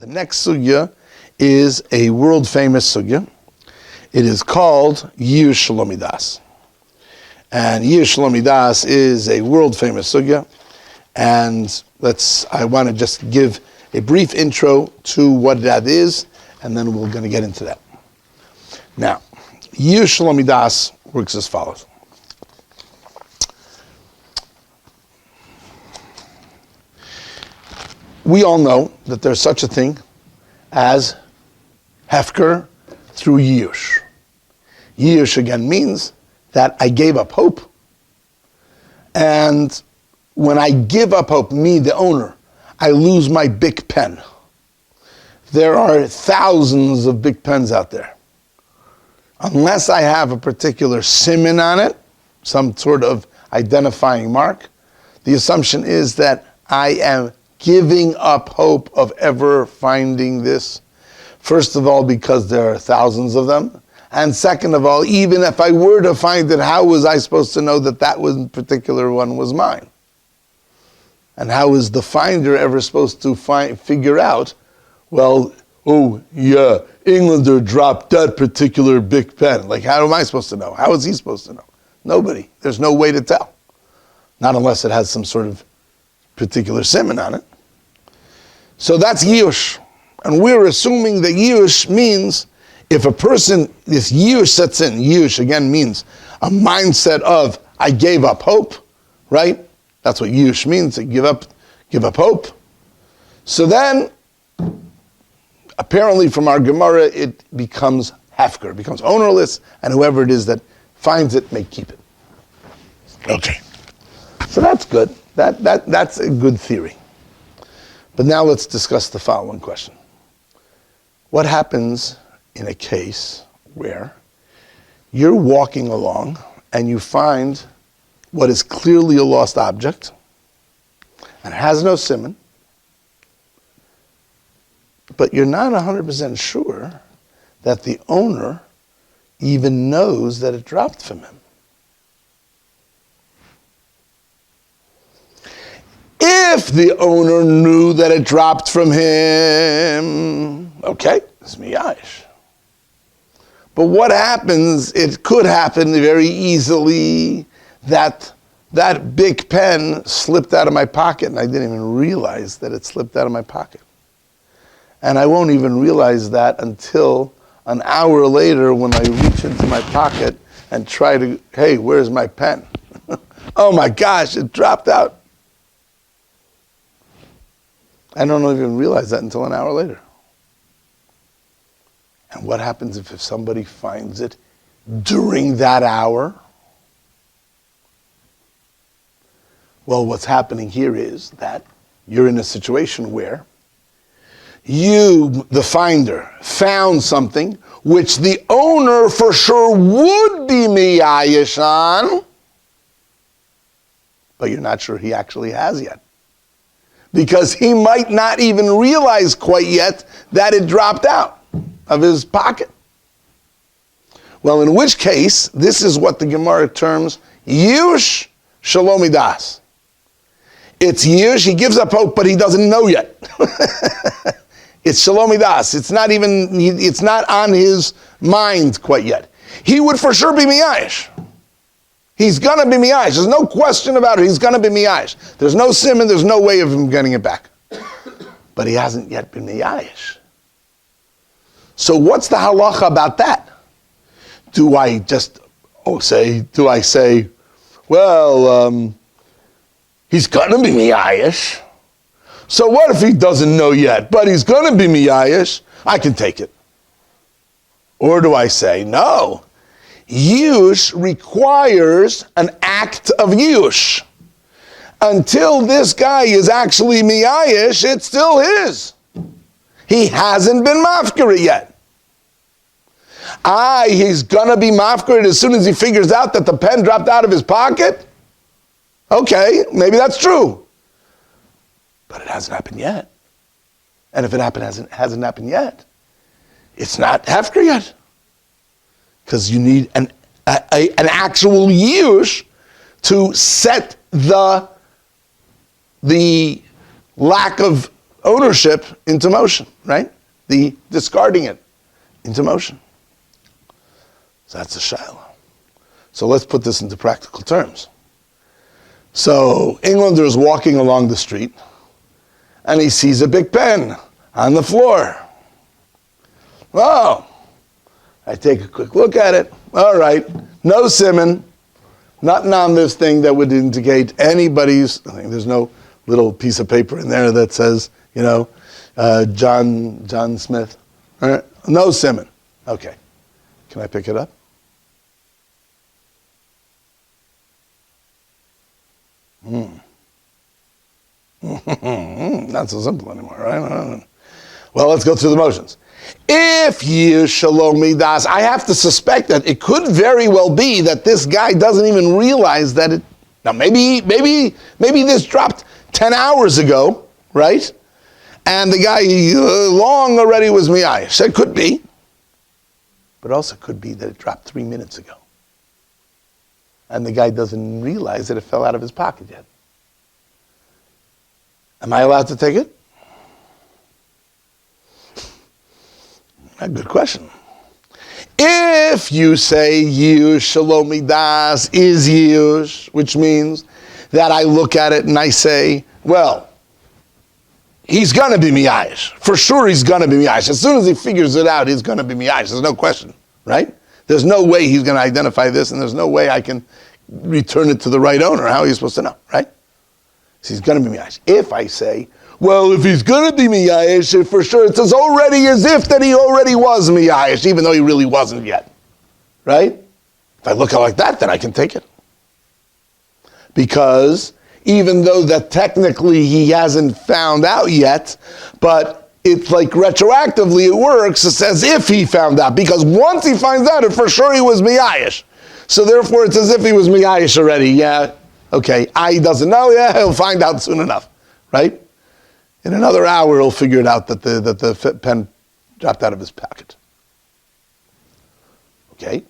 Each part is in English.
The next Sugya is a world-famous Sugya. It is called Yeush Shelo Midaas. And Yeush Shelo Midaas is a world-famous Sugya. And I want to just give a brief intro to what that is, and then we're going to get into that. Now, Yeush Shelo Midaas works as follows. We all know that there's such a thing as hefker through Yeush. Yeush again means that I gave up hope. And when I give up hope, me, the owner, I lose my big pen. There are thousands of big pens out there. Unless I have a particular siman on it, some sort of identifying mark, the assumption is that I am giving up hope of ever finding this. First of all, because there are thousands of them. And second of all, even if I were to find it, how was I supposed to know that that one particular one was mine? And how is the finder ever supposed to figure out, well, oh yeah, Englander dropped that particular big pen. Like, how am I supposed to know? How is he supposed to know? Nobody. There's no way to tell. Not unless it has some sort of particular siman on it. So that's Yeush. And we're assuming that Yeush means if a person, this Yeush sets in, Yeush again means a mindset of I gave up hope, right? That's what Yeush means, to give up hope. So then, apparently from our Gemara, it becomes hefker, it becomes ownerless, and whoever it is that finds it may keep it. Okay. So that's good. That's a good theory. But now let's discuss the following question. What happens in a case where you're walking along and you find what is clearly a lost object and has no siman, but you're not 100% sure that the owner even knows that it dropped from him? If the owner knew that it dropped from him, okay, it's miyash. But what happens, it could happen very easily that big pen slipped out of my pocket and I didn't even realize that it slipped out of my pocket. And I won't even realize that until an hour later when I reach into my pocket and try to, hey, where's my pen? Oh my gosh, it dropped out. I don't even realize that until an hour later. And what happens if somebody finds it during that hour? Well, what's happening here is that you're in a situation where you, the finder, found something which the owner for sure would be miyayish on, but you're not sure he actually has yet. Because he might not even realize quite yet that it dropped out of his pocket. Well, in which case, this is what the Gemara terms Yeush Shelo Midaas. It's Yeush, he gives up hope, but he doesn't know yet. It's Shelo Midaas. It's not on his mind quite yet. He would for sure be miyash. He's going to be miyash. There's no question about it. He's going to be miyash. There's no siman, there's no way of him getting it back. But he hasn't yet been miyash. So what's the halacha about that? Do I say, well, he's going to be miyash. So what if he doesn't know yet, but he's going to be miyash? I can take it. Or do I say, no, Yeush requires an act of Yeush. Until this guy is actually miyayish, it's still his. He hasn't been mafkir yet. He's gonna be mafkir as soon as he figures out that the pen dropped out of his pocket? Okay, maybe that's true. But it hasn't happened yet. And if it hasn't happened yet, it's not hefker yet. Because you need an actual Yeush to set the lack of ownership into motion, right? The discarding it into motion. So that's a shayla. So let's put this into practical terms. So Englander is walking along the street and he sees a big pen on the floor. Oh, I take a quick look at it. All right, no siman, nothing on this thing that would indicate anybody's, I think there's no little piece of paper in there that says, John Smith. All right, no siman. Okay, can I pick it up? Not so simple anymore, right? Well, let's go through the motions. If Yeush Shelo Midaas, I have to suspect that it could very well be that this guy doesn't even realize that it. Now, maybe this dropped 10 hours ago, right? And the guy long already was miyayish. That could be, but also could be that it dropped 3 minutes ago, and the guy doesn't realize that it fell out of his pocket yet. Am I allowed to take it? A good question. If you say Yeush Shelo Midaas is Yeush, which means that I look at it and I say, well, he's going to be miyayish. For sure he's going to be miyayish. As soon as he figures it out, he's going to be miyayish. There's no question, right? There's no way he's going to identify this, and there's no way I can return it to the right owner. How are you supposed to know, right? So he's going to be miyayish. If I say, well, if he's going to be miyayish, for sure, it's as already as if that he already was miyayish, even though he really wasn't yet, right? If I look at it like that, then I can take it. Because even though that technically he hasn't found out yet, but it's like retroactively it works, it's as if he found out. Because once he finds out, it for sure he was miyayish. So therefore, it's as if he was miyayish already. Yeah, okay. I doesn't know. Yeah, he'll find out soon enough, right? In another hour, he'll figure it out that the pen dropped out of his pocket. Okay?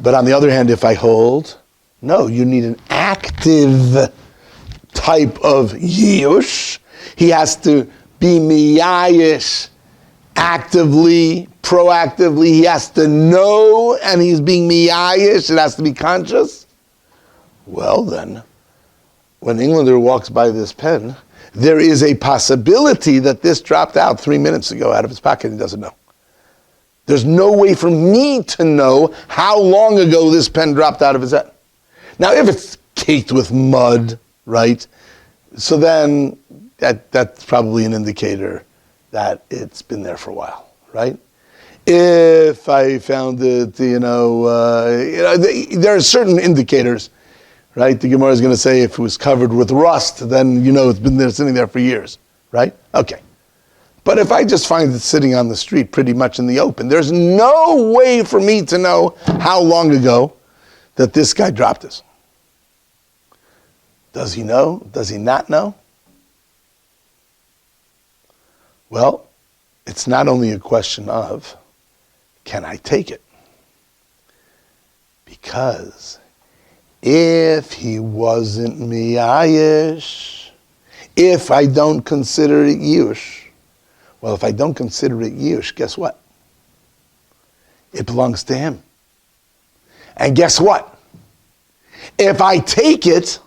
But on the other hand, if I hold, no, you need an active type of yiyush. He has to be miyayish actively, proactively. He has to know, and he's being miyayish. It has to be conscious. Well then, when Englander walks by this pen, there is a possibility that this dropped out 3 minutes ago out of his pocket and he doesn't know. There's no way for me to know how long ago this pen dropped out of his head. Now, if it's caked with mud, right, so then that's probably an indicator that it's been there for a while, right? If I found it, there are certain indicators. Right? The Gemara is going to say if it was covered with rust, then it's been there sitting there for years. Right? Okay. But if I just find it sitting on the street pretty much in the open, there's no way for me to know how long ago that this guy dropped this. Does he know? Does he not know? Well, it's not only a question of, can I take it? Because if he wasn't miyayish, if I don't consider it Yeush, well, if I don't consider it Yeush, guess what? It belongs to him. And guess what? If I take it,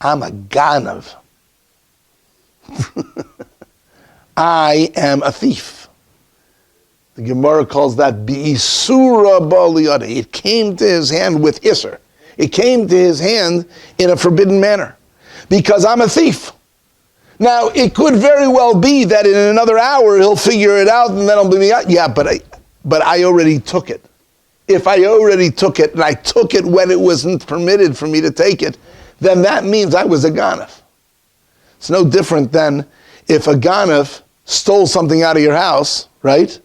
I'm a ganav. I am a thief. The Gemara calls that bi'isura ba'liyada. It came to his hand with isser. It came to his hand in a forbidden manner because I'm a thief. Now, it could very well be that in another hour he'll figure it out and then I'll be, yeah, but I already took it. If I already took it and I took it when it wasn't permitted for me to take it, then that means I was a ganef. It's no different than if a ganef stole something out of your house, right?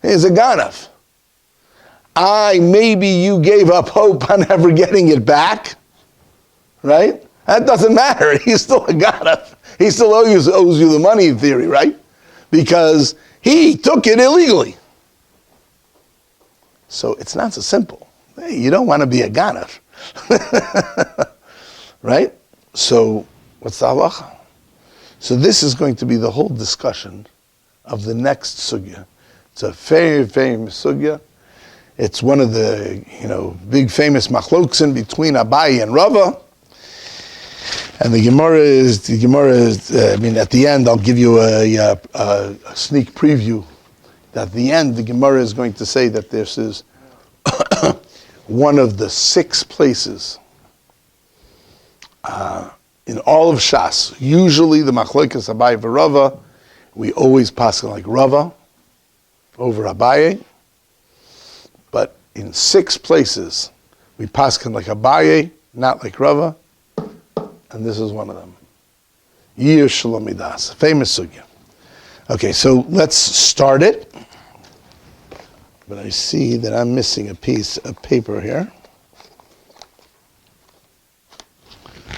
He's a ganef. Maybe you gave up hope on ever getting it back, right? That doesn't matter. He's still a ganef. He still owes you the money in theory, right? Because he took it illegally. So it's not so simple. Hey, you don't want to be a ganef. Right? So what's the halacha? So this is going to be the whole discussion of the next sugya. It's a very famous sugya. It's one of the big famous machloksin between Abaye and Rava. And the Gemara is at the end I'll give you a sneak preview. At the end the Gemara is going to say that this is one of the 6 places in all of Shas. Usually the machlokes Abaye v'Rava, we always pass like Rava over Abaye. But in 6 places we pass like Abaye, not like Rava. And this is one of them. Yeush Shelo Midaas, famous sugya. Okay, so let's start it. But I see that I'm missing a piece of paper here.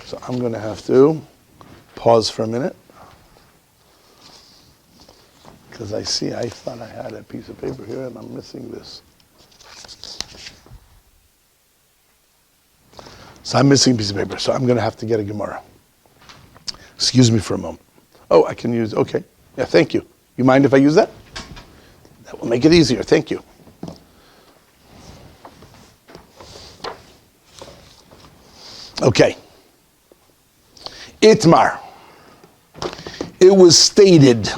So I'm going to have to pause for a minute. Because I thought I had a piece of paper here and I'm missing this. So I'm missing a piece of paper, so I'm going to have to get a Gemara. Excuse me for a moment. Oh, I can use, okay. Yeah, thank you. You mind if I use that? That will make it easier, thank you. Okay. Itmar. It was stated,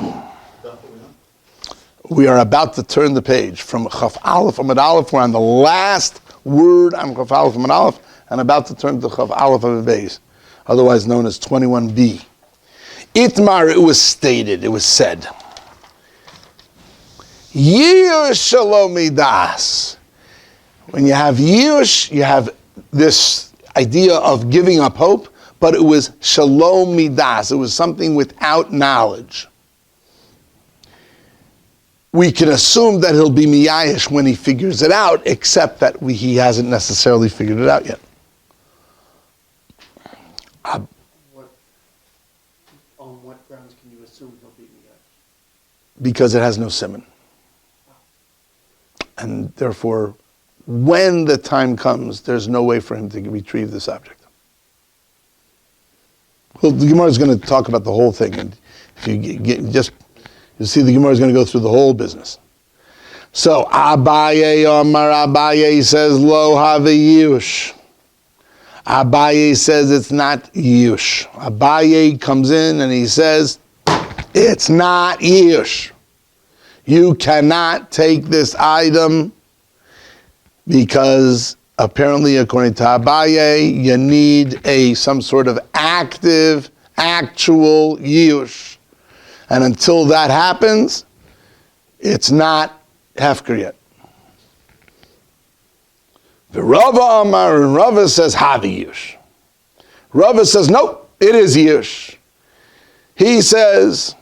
we are about to turn the page from Chaf Aleph Amud Aleph, we're on the last word on Chaf Aleph Amud Aleph, and about to turn to Chaf Aleph Amud Beis, otherwise known as 21b. Itmar, it was stated, it was said, Yeush Shelo Midaas. When you have Yeush, you have this idea of giving up hope, but it was Shelo Midaas. It was something without knowledge. We can assume that he'll be miyayish when he figures it out, except that he hasn't necessarily figured it out yet. On what grounds can you assume he'll be miyayish? Because it has no siman. And therefore, when the time comes, there's no way for him to retrieve this object. Well, the Gemara is going to talk about the whole thing, and if you'll see the Gemara is going to go through the whole business. So Abaye Omar, Abaye says lo have Yeush. Abaye says it's not Yeush. Abaye comes in and he says it's not Yeush. You cannot take this item because apparently, according to Abaye, you need some sort of actual Yeush. And until that happens, it's not hefker yet. The Rava Amar, and Rava says, Havi Yeush. Rava says, nope, it is Yeush. He says,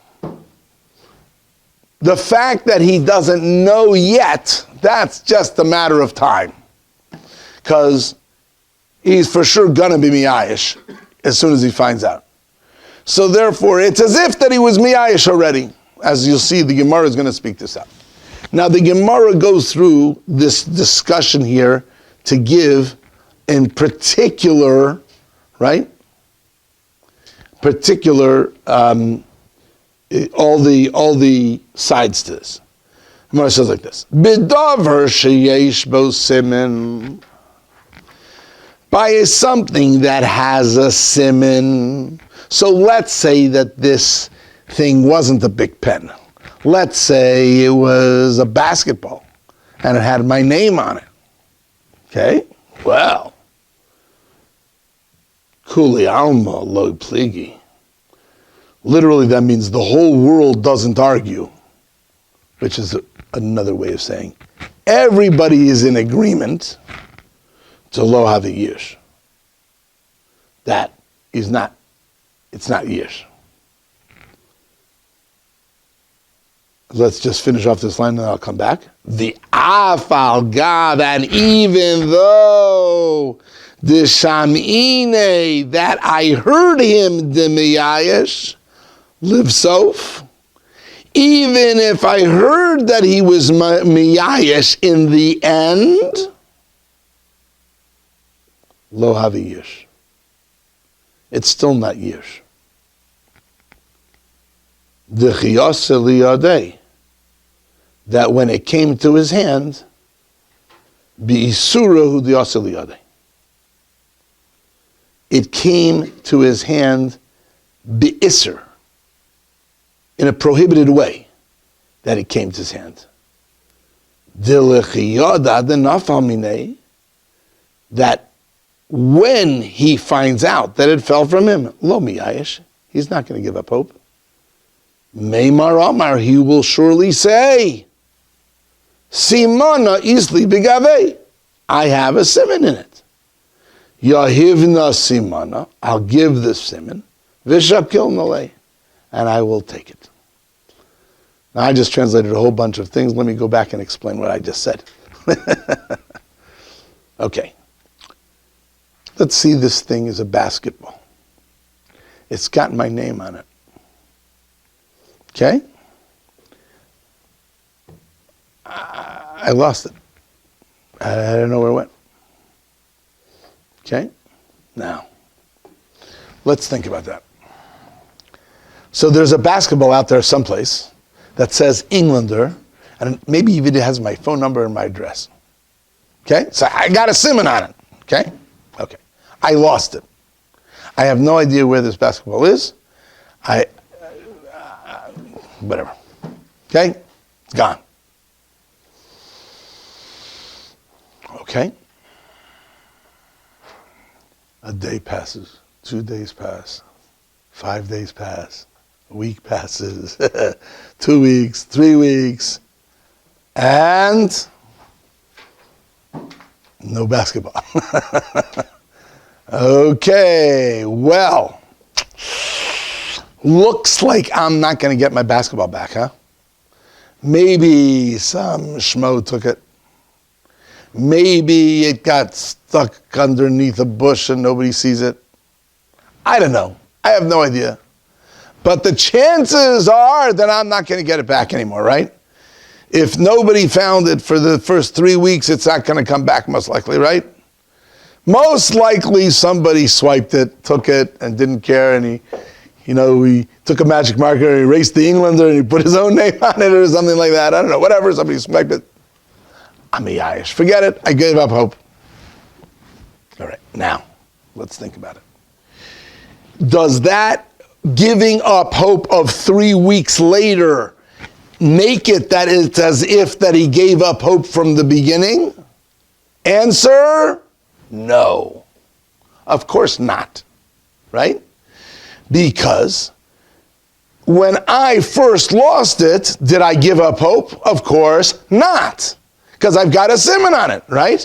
the fact that he doesn't know yet, that's just a matter of time. Because he's for sure gonna be miyayish as soon as he finds out. So therefore, it's as if that he was miyayish already. As you'll see, the Gemara is going to speak this out. Now, the Gemara goes through this discussion here to give, in particular, right? Particular, all the sides to this. The Gemara says like this: B'davar sheyesh bo siman. By something that has a siman. So let's say that this thing wasn't a big pen. Let's say it was a basketball and it had my name on it. Okay? Well, Kuli Alma Lo Pligi. Literally that means the whole world doesn't argue, which is another way of saying everybody is in agreement to Lo Have Yeush. That is not, it's not Yeush. Let's just finish off this line and then I'll come back. The Afal God, and even though the Shamine, that I heard him, the Miyayish, live sof, even if I heard that he was Miyayish in the end, Lo Have Yeush. It's still not Yeush. D'chiyase liyadei, that when it came to his hand, bi'isurahu d'yase liyadei, it came to his hand bi'isr, in a prohibited way, that it came to his hand. That when he finds out that it fell from him, lo miyayish, he's not going to give up hope. Meimar Amar, he will surely say, Simana isli bigave, I have a simon in it. Yahivna simana, I'll give the simon, vishakil nalei, and I will take it. Now I just translated a whole bunch of things. Let me go back and explain what I just said. Okay. Let's see this thing as a basketball. It's got my name on it. Okay? I lost it. I don't know where it went. Okay? Now, let's think about that. So there's a basketball out there someplace that says Englander, and maybe even it has my phone number and my address. Okay? So I got a simon on it. Okay? Okay. I lost it. I have no idea where this basketball is. Whatever. Okay? It's gone. Okay? A day passes. 2 days pass. 5 days pass. A week passes. 2 weeks. 3 weeks. And no basketball. Okay, well, looks like I'm not going to get my basketball back, huh? Maybe some schmo took it. Maybe it got stuck underneath a bush and nobody sees it. I don't know. I have no idea. But the chances are that I'm not going to get it back anymore, right? If nobody found it for the first 3 weeks, it's not going to come back most likely, right? Most likely somebody swiped it, took it, and didn't care, and he took a magic marker and erased the Englander and he put his own name on it or something like that. I don't know, whatever, somebody swiped it. I'm a Yayish. Forget it, I gave up hope. All right, now, let's think about it. Does that giving up hope of 3 weeks later make it that it's as if that he gave up hope from the beginning? Answer, no. Of course not, right? Because when I first lost it, did I give up hope? Of course not, because I've got a simon on it, right?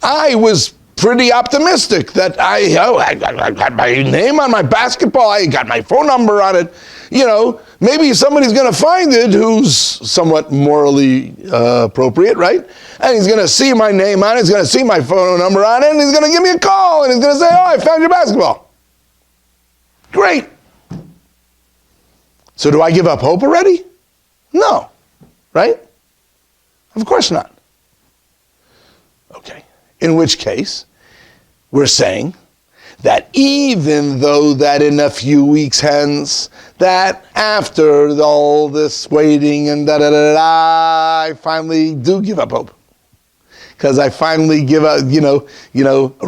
I was pretty optimistic that I got my name on my basketball, I got my phone number on it. You know, maybe somebody's going to find it who's somewhat morally appropriate, right? And he's going to see my name on it, he's going to see my phone number on it, and he's going to give me a call, and he's going to say, oh, I found your basketball. Great. So do I give up hope already? No. Right? Of course not. Okay. In which case, we're saying that even though that in a few weeks hence, that after all this waiting and I finally do give up hope. Because I finally give up,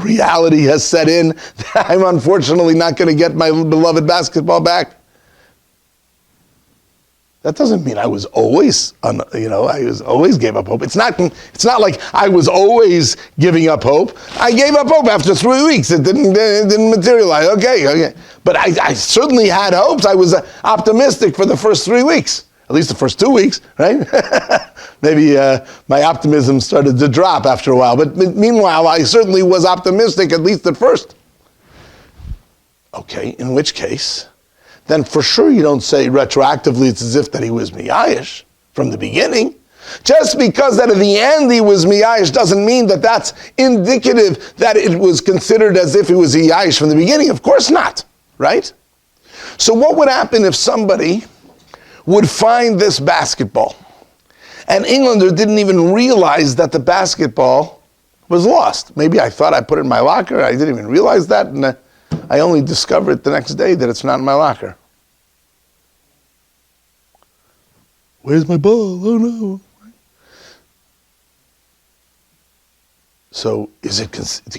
reality has set in that I'm unfortunately not going to get my beloved basketball back. That doesn't mean I was always, I always gave up hope. It's not like I was always giving up hope. I gave up hope after 3 weeks. It didn't materialize. Okay. But I certainly had hopes. I was optimistic for the first 3 weeks. At least the first 2 weeks, right? Maybe my optimism started to drop after a while. But meanwhile, I certainly was optimistic, at least at first. Okay, in which case, then for sure you don't say retroactively it's as if that he was miyayish from the beginning. Just because that at the end he was miyayish doesn't mean that that's indicative that it was considered as if he was miyayish from the beginning. Of course not, right? So what would happen if somebody would find this basketball and Englander didn't even realize that the basketball was lost? Maybe I thought I put it in my locker, I didn't even realize that, and I only discovered the next day that it's not in my locker. Where's my ball? Oh no. So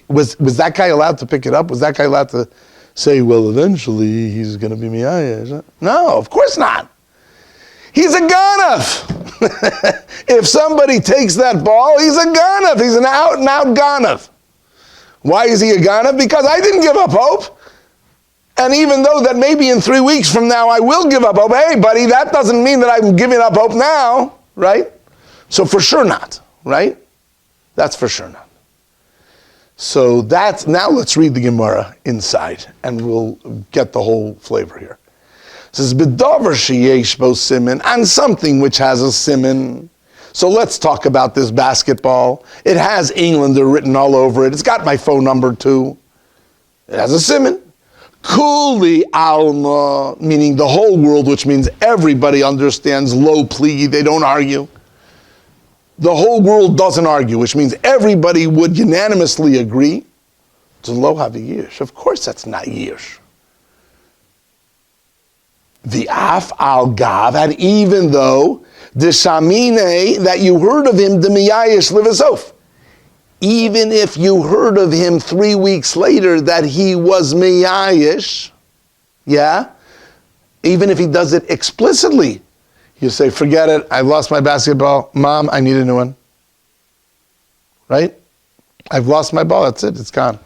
was that guy allowed to pick it up? Was that guy allowed to say, well, eventually he's going to be miyayesh? No, of course not. He's a ganav. If somebody takes that ball, he's a ganav. He's an out-and-out ganav. Why is he a ganav? Because I didn't give up hope. And even though that maybe in 3 weeks from now I will give up hope, hey, buddy, that doesn't mean that I'm giving up hope now, right? So for sure not, right? That's for sure not. So now let's read the Gemara inside, and we'll get the whole flavor here. It says, B'davar sheyesh bo siman, on something which has a siman. So let's talk about this basketball. It has Englander written all over it. It's got my phone number too. It has a siman. Kuli alma, meaning the whole world, which means everybody understands lo pli, they don't argue. The whole world doesn't argue, which means everybody would unanimously agree to lo have a Yeush. Of course that's not Yeush. The af al gav, and even though the shamine, that you heard of him, the miyayesh livasof, even if you heard of him 3 weeks later that he was miyayesh, yeah, even if he does it explicitly, you say, forget it, I've lost my basketball. Mom, I need a new one. Right? I've lost my ball, that's it, it's gone.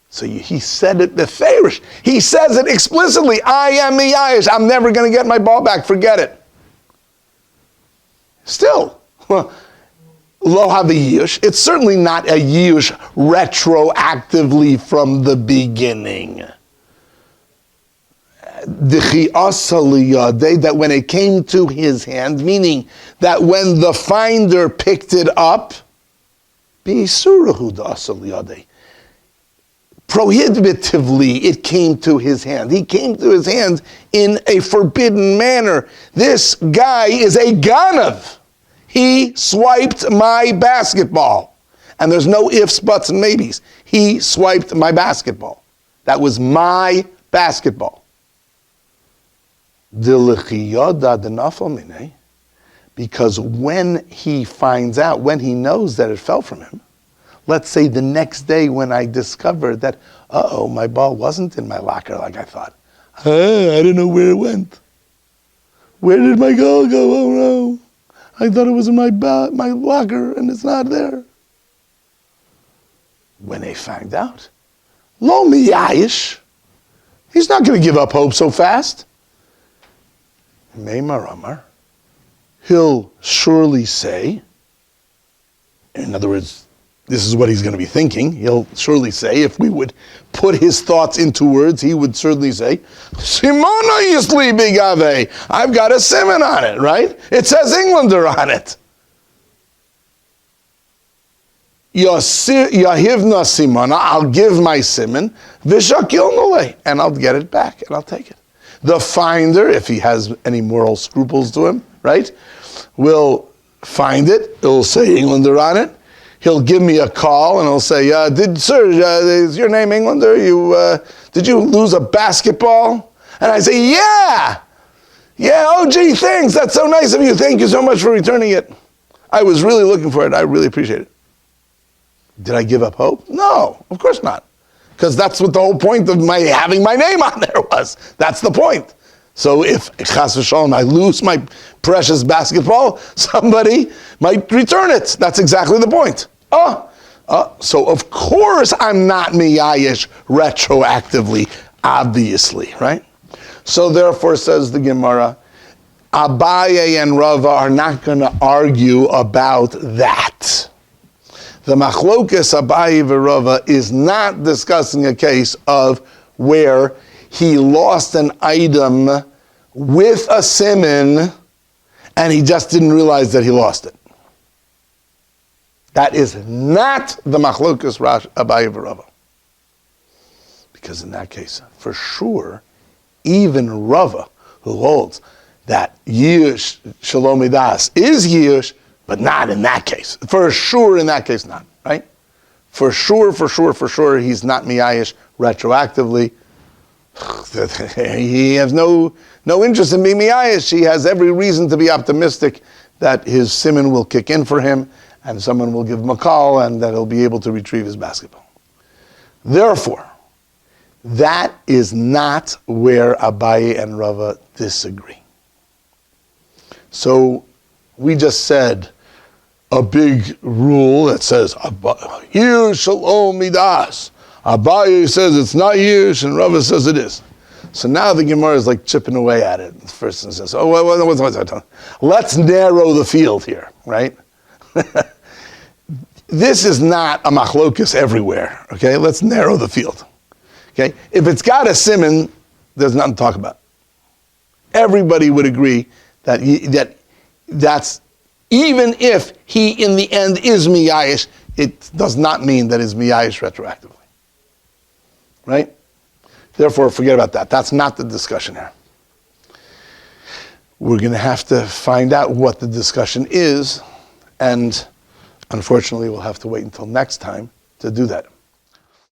So he said it beferish. He says it explicitly. I am miyayesh. I'm never going to get my ball back. Forget it. Still, lo have a Yeush. It's certainly not a Yeush retroactively from the beginning. That when it came to his hand, meaning that when the finder picked it up, prohibitively it came to his hand. He came to his hand in a forbidden manner. This guy is a ganav. He swiped my basketball. And there's no ifs, buts, and maybes. He swiped my basketball. That was my basketball. Because when he finds out, when he knows that it fell from him, let's say the next day when I discovered that, my ball wasn't in my locker like I thought. I don't know where it went. Where did my ball go? Oh no. I thought it was in my locker and it's not there. When they find out, lo miyayesh, he's not going to give up hope so fast. Meimar Amar, he'll surely say, in other words, this is what he's going to be thinking. He'll surely say, if we would put his thoughts into words, he would certainly say, Simona Yisli Bigave, I've got a simon on it, right? It says Englander on it. Yahivna Simona, I'll give my simon, Vishakil Nole, and I'll get it back, and I'll take it. The finder, if he has any moral scruples to him, right, will find it. It'll say Englander on it. He'll give me a call and he'll say, is your name Englander? Did you lose a basketball? And I say, yeah, oh gee, thanks, that's so nice of you. Thank you so much for returning it. I was really looking for it. I really appreciate it. Did I give up hope? No, of course not. Because that's what the whole point of my having my name on there was. That's the point. So if, chas v'shalom, I lose my precious basketball, somebody might return it. That's exactly the point. So of course I'm not miyayesh retroactively, obviously, right? So therefore, says the Gemara, Abaye and Rava are not going to argue about that. The machlokes Abaye v'Rava is not discussing a case of where he lost an item with a siman and he just didn't realize that he lost it. That is not the machlokes Abaye v'Rava. Because in that case, for sure, even Rava, who holds that Yeush Shelo Midaas is Yeush, but not in that case. For sure, in that case, not, right? For sure, he's not miyayesh retroactively. he has no interest in being miyayish. He has every reason to be optimistic that his siman will kick in for him, and someone will give him a call, and that he'll be able to retrieve his basketball. Therefore, that is not where Abaye and Rava disagree. So we just said a big rule that says Yeush Shelo Midaas. Abaye says it's not Yeush, and Rava says it is. So now the Gemara is like chipping away at it. The first one says, let's narrow the field here, right? This is not a machlokus everywhere, okay? Let's narrow the field, okay? If it's got a siman, there's nothing to talk about. Everybody would agree that's even if he in the end is miyayish, it does not mean that it's miyayish retroactively, right? Therefore, forget about that. That's not the discussion here. We're going to have to find out what the discussion is, and unfortunately, we'll have to wait until next time to do that.